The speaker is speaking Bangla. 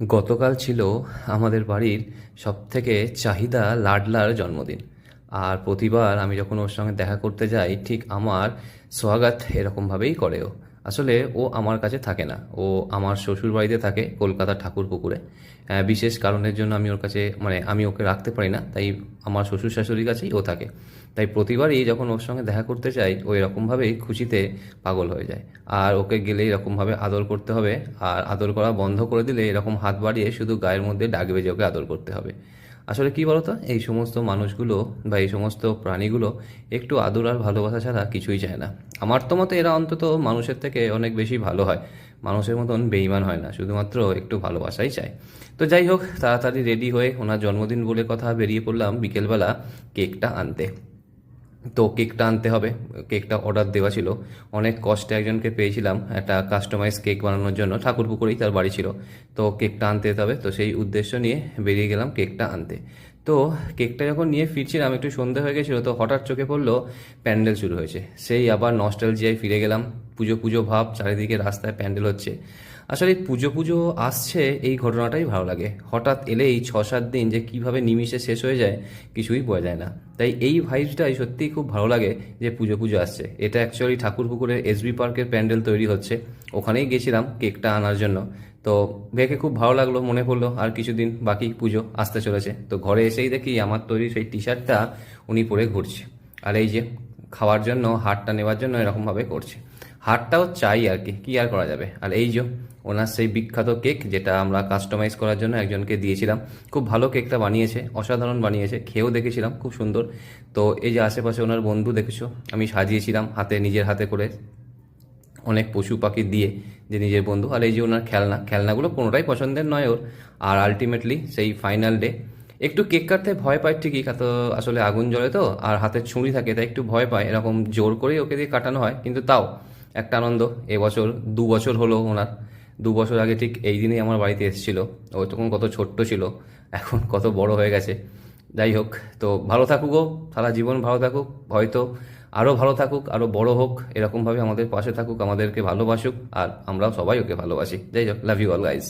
গতকাল ছিল আমাদের বাড়ির সবথেকে চাহিদা লাডলার জন্মদিন। আর প্রতিবার আমি যখন ওর সঙ্গে দেখা করতে যাই ঠিক আমার স্বাগত এরকমভাবেই করে ও। আসলে ও আমার কাছে থাকে না, ও আমার শ্বশুর বাড়িতে থাকে কলকাতা ঠাকুরপুকুরে। বিশেষ কারণের জন্য আমি ওর কাছে আমি ওকে রাখতে পারি না, তাই আমার শ্বশুর শাশুড়ির কাছেই ও থাকে। তাই প্রতিবারই যখন ওর সঙ্গে দেখা করতে চাই ও এরকমভাবেই খুশিতে পাগল হয়ে যায়। আর ওকে গেলে এরকমভাবে আদর করতে হবে, আর আদর করা বন্ধ করে দিলে এরকম হাত বাড়িয়ে শুধু গায়ের মধ্যে ডাকবে যে ওকে আদর করতে হবে। আসলে কি বলতো, এই সমস্ত মানুষগুলো বা এই সমস্ত প্রাণীগুলো একটু আদর আর ভালোবাসা ছাড়া কিছুই চায় না। আমার তো মতে এরা অন্তত মানুষের থেকে অনেক বেশি ভালো হয়, মানুষের মতন বেইমান হয় না, শুধুমাত্র একটু ভালোবাসাই চায়। তো যাই হোক, তাড়াতাড়ি রেডি হয়ে ওনার জন্মদিন বলে কথা বেরিয়ে পড়লাম বিকেলবেলা কেকটা আনতে। তো কেকটা আনতে হবে, কেকটা অর্ডার দেওয়া ছিল। অনেক কষ্টে একজনকে পেয়েছিলাম একটা কাস্টমাইজ কেক বানানোর জন্য, ঠাকুরপুকুরেই তার বাড়ি ছিল। তো কেকটা আনতে যেতে হবে, তো সেই উদ্দেশ্য নিয়ে বেরিয়ে গেলাম কেকটা আনতে। তো কেকটা যখন নিয়ে ফিরছিলাম একটু সন্ধে হয়ে গেছিলো, তো হঠাৎ চোখে পড়লো প্যান্ডেল শুরু হয়েছে। সেই আবার নস্টালজিয়ায় ফিরে গেলাম। পুজো পুজো ভাব, চারিদিকে রাস্তায় প্যান্ডেল হচ্ছে। আসলে এই পুজো পুজো আসছে এই ঘটনাটাই ভালো লাগে। হঠাৎ এলেই 6-7 দিন যে কিভাবে নিমিষে শেষ হয়ে যায় কিছুই বোঝা যায় না। তাই এই ভাইবসটাই সত্যিই খুব ভালো লাগে যে পুজো পুজো আসছে। এটা অ্যাকচুয়ালি ঠাকুরপুকুরের এসবি পার্কের প্যান্ডেল তৈরি হচ্ছে, ওখানেই গেছিলাম কেকটা আনার জন্য। তো দেখে খুব ভালো লাগলো, মনে পড়লো আর কিছুদিন বাকি পুজো আসতে চলেছে। তো ঘরে এসেই দেখি আমার তৈরি সেই টি শার্টটা উনি পরে ঘুরছে। আর এই যে খাওয়ার জন্য হারটা নেওয়ার জন্য এরকমভাবে করছে। হারটাও চাই আর কি, কি আর করা যাবে। আর এই যে ওনার সেই বিখ্যাত কেক যেটা আমরা কাস্টমাইজ করার জন্য একজনকে দিয়েছিলাম, খুব ভালো কেকটা বানিয়েছে, অসাধারণ বানিয়েছে, খেয়েও দেখেছিলাম খুব সুন্দর। তো এই যে আশেপাশে ওনার বন্ধু দেখেছো, আমি সাজিয়েছিলাম হাতে, নিজের হাতে করে অনেক পশু পাখি দিয়ে, যে নিজের বন্ধু। আর এই যে ওনার খেলনাগুলো কোনোটাই পছন্দের নয় ওর। আর আলটিমেটলি সেই ফাইনাল ডে একটু কেক কাটতে ভয় পায় ঠিকই, তো আসলে আগুন জ্বলে তো, আর হাতে ছুরি থাকে, তাই একটু ভয় পায়। এরকম জোর করেই ওকে দিয়ে কাটানো হয়, কিন্তু তাও একটা আনন্দ। এবছর 2 বছর হলো ওনার। 2 বছর আগে ঠিক এই দিনেই আমার বাড়িতে এসেছিল। ও তখন কত ছোট্ট ছিল, এখন কত বড় হয়ে গেছে। যাই হোক, তো ভালো থাকুক ও, সারা জীবন ভালো থাকুক, হয়তো আরও ভালো থাকুক, আরও বড় হোক, এরকমভাবে আমাদের পাশে থাকুক, আমাদেরকে ভালোবাসুক, আর আমরাও সবাই ওকে ভালোবাসি। যাই হোক, লাভ ইউ অল গাইজ।